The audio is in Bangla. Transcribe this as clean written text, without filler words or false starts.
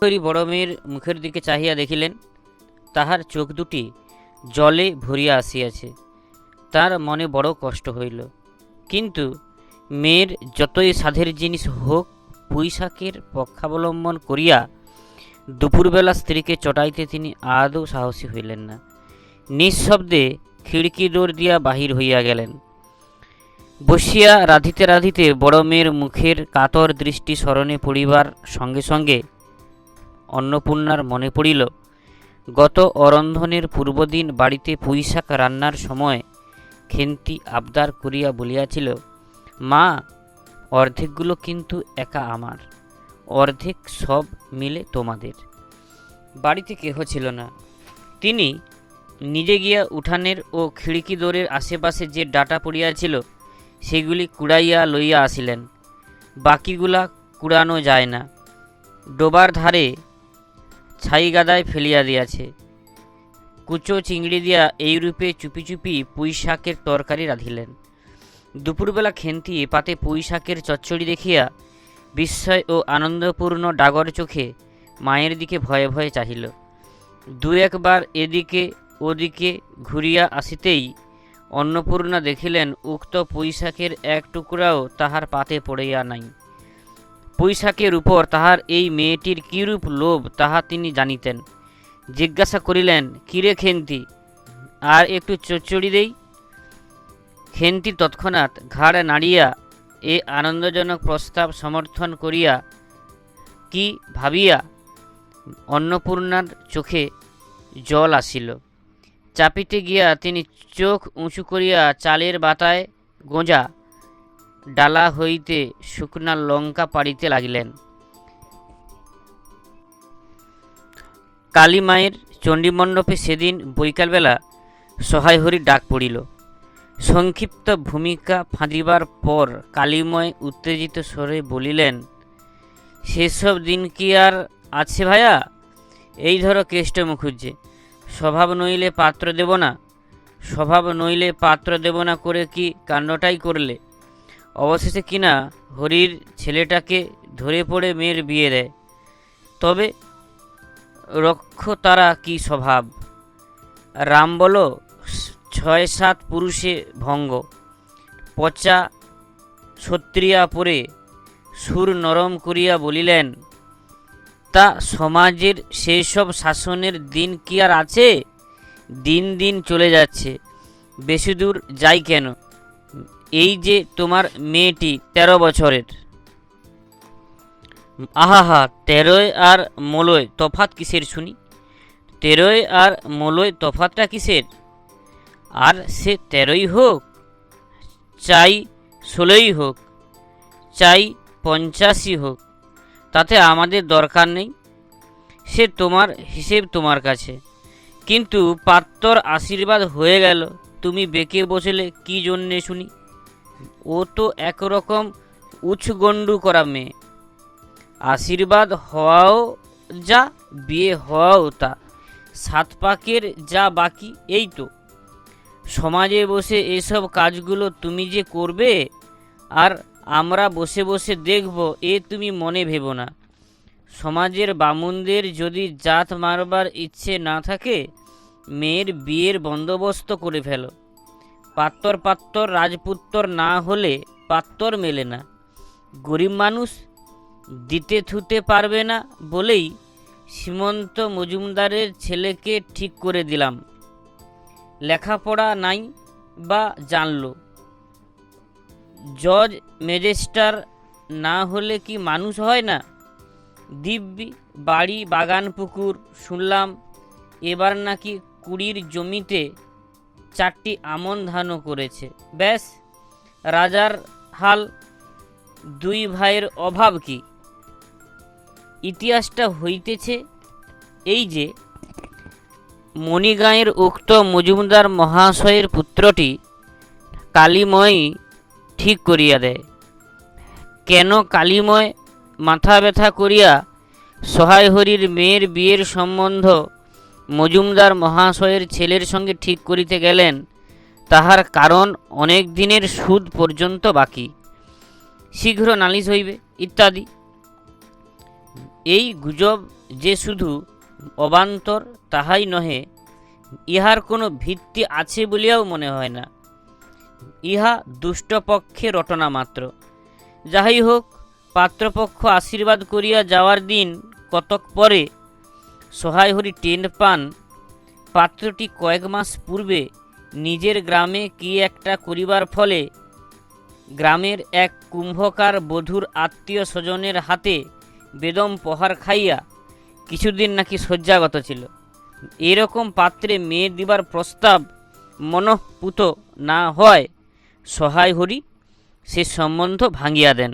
হরি বড় মেয়ের মুখের দিকে চাহিয়া দেখিলেন, তাহার চোখ দুটি জলে ভরিয়া আসিয়াছে। তার মনে বড় কষ্ট হইল, কিন্তু মেয়ের যতই সাধের জিনিস হোক, পুঁইশাকের পক্ষাবলম্বন করিয়া দুপুরবেলা স্ত্রীকে চটাইতে তিনি আদৌ সাহসী হইলেন না। নিঃশব্দে খিড়কি দোর দিয়া বাহির হইয়া গেলেন। বসিয়া রাধিতে রাধিতে বড় মেয়ের মুখের কাতর দৃষ্টি স্মরণে পড়িবার সঙ্গে সঙ্গে অন্নপূর্ণার মনে পড়িল, গত অরন্ধনের পূর্বদিন বাড়িতে পুঁইশাক রান্নার সময় খেন্তি আবদার করিয়া বলিয়াছিল, মা, অর্ধেকগুলো কিন্তু একা আমার, অর্ধেক সব মিলে তোমাদের। বাড়িতে কেহ ছিল না। তিনি নিজে গিয়া উঠানের ও খিড়কি দোরের আশেপাশে যে ডাটা পড়িয়াছিল সেগুলি কুড়াইয়া লইয়া আসিলেন। বাকিগুলা কুড়ানো যায় না, ডোবার ধারে ছাইগাদায় ফেলিয়া দিয়াছে। কুচো চিংড়ি দিয়া এইরূপে চুপি চুপি পুঁইশাকের তরকারি রাঁধিলেন। দুপুরবেলা খেন্তি পাতে পুঁইশাকের চচ্চড়ি দেখিয়া বিস্ময় ও আনন্দপূর্ণ ডাগর চোখে মায়ের দিকে ভয়ে ভয়ে চাহিল। দু একবার এদিকে ওদিকে ঘুরিয়া আসিতেই অন্নপূর্ণা দেখিলেন উক্ত পুঁইশাকের এক টুকরাও তাহার পাতে পড়িয়া নাই। পুঁইশাকের উপর তাহার এই মেয়েটির কিরূপ লোভ তাহা তিনি জানিতেন। জিজ্ঞাসা করিলেন, কিরে খেন্তি, আর একটু চচ্চড়ি দেই? খেন্তি তৎক্ষণাৎ ঘাড় নাড়িয়া এ আনন্দজনক প্রস্তাব সমর্থন করিয়া কি ভাবিয়া অন্নপূর্ণার চোখে জল আসিল। চাপিতে গিয়া তিনি চোখ উঁচু করিয়া চালের বাতায় গোঁজা ডালা হইতে শুকনা লঙ্কা পাড়িতে লাগিলেন। কালী মায়ের চণ্ডীমণ্ডপে সেদিন বৈকালবেলা সহায়হরির ডাক পড়িল। সংক্ষিপ্ত ভূমিকা ফাঁদিবার পর কালীময় উত্তেজিত স্বরে বলিলেন, সেসব দিন কি আর আছে ভায়া? এই ধরো কেষ্ট মুখুজ্জে, স্বভাব নইলে পাত্র দেব না, স্বভাব নইলে পাত্র দেব না করে কি কাণ্ডটাই করলে। অবশেষে কিনা হরির ছেলেটাকে ধরে পড়ে মেয়ের বিয়ে দেয়। তবে রক্ষ তারা কি স্বভাব! রাম বলো, ৬-৭ পুরুষে ভঙ্গ, পচা ছত্রিয়া পরে সুর নরম করিয়া বলিলেন, তা সমাজের সেই সব শাসনের দিন কি আর আছে? দিন দিন চলে যাচ্ছে, বেশি দূর যাই কেন? এই যে তোমার মেয়েটি ১৩ বছরের। আহা, ১৩ আর মলয় তফাৎ কিসের শুনি? ১৩ আর মলয় তফাৎটা কিসের? আর সে ১৩ই হোক, চাই ১৬ই হোক, চাই ৮৫ হোক, তাতে আমাদের দরকার নেই। সে তোমার হিসেব তোমার কাছে। কিন্তু পাত্তর আশীর্বাদ হয়ে গেল, তুমি বেঁকে বসলে কি জন্যে শুনি? ও তো একরকম উচ্ছগণ্ডু করা মেয়ে। আশীর্বাদ হওয়াও যা, বিয়ে হওয়াও তা, ৭ পাকের যা বাকি এই তো। সমাজে বসে এসব কাজগুলো তুমি যে করবে আর আমরা বসে বসে দেখব, এ তুমি মনে ভেবো না। সমাজের বামুনদের যদি জাত মারবার ইচ্ছে না থাকে, মেয়ের বিয়ের বন্দোবস্ত করে ফেলো। পাত্তর রাজপুত্তর না হলে পাত্তর মেলে না। গরিব মানুষ, দিতে থুতে পারবে না বলেই সীমন্ত মজুমদারের ছেলেকে ঠিক করে দিলাম। লেখাপড়া নাই বা জানল, জজ ম্যাজিস্ট্রার না হলে কি মানুষ হয় না? দিব্যি বাড়ি, বাগান, পুকুর। শুনলাম এবার নাকি ২০ জমিতে ৪টি আমন ধানও করেছে। ব্যাস, রাজার হাল। ২ ভাইয়ের অভাব কি? ইতিহাসটা হইতেছে এই যে, মণিগাঁয়ের উক্ত মজুমদার মহাশয়ের পুত্রটি কালীময়ই ঠিক করিয়া দেয়। কেন কালীময় মাথা ব্যথা করিয়া সহায়হরির মেয়ের বিয়ের সম্বন্ধ মজুমদার মহাশয়ের ছেলের সঙ্গে ঠিক করিতে গেলেন, তাহার কারণ অনেক দিনের সুদ পর্যন্ত বাকি, শীঘ্র নালিশ হইবে ইত্যাদি। এই গুজব যে শুধু অবান্তর তাহাই নহে, ইহার কোনো ভিত্তি আছে বলিয়াও মনে হয় না। ইহা দুষ্টপক্ষে রটনা মাত্র। যাহাই হোক, পাত্রপক্ষ আশীর্বাদ করিয়া যাওয়ার দিন কতক পরে সহায় হরি টের পান পাত্রটি কয়েক মাস পূর্বে নিজের গ্রামে কি একটা করিবার ফলে গ্রামের এক কুম্ভকার বধূর আত্মীয় স্বজনের হাতে বেদম প্রহার খাইয়া কিছুদিন নাকি শয্যাগত ছিল। এরকম পাত্রে মেয়ে দিবার প্রস্তাব মনঃপূত না হয় সহায় হরি সে সম্বন্ধ ভাঙিয়া দেন।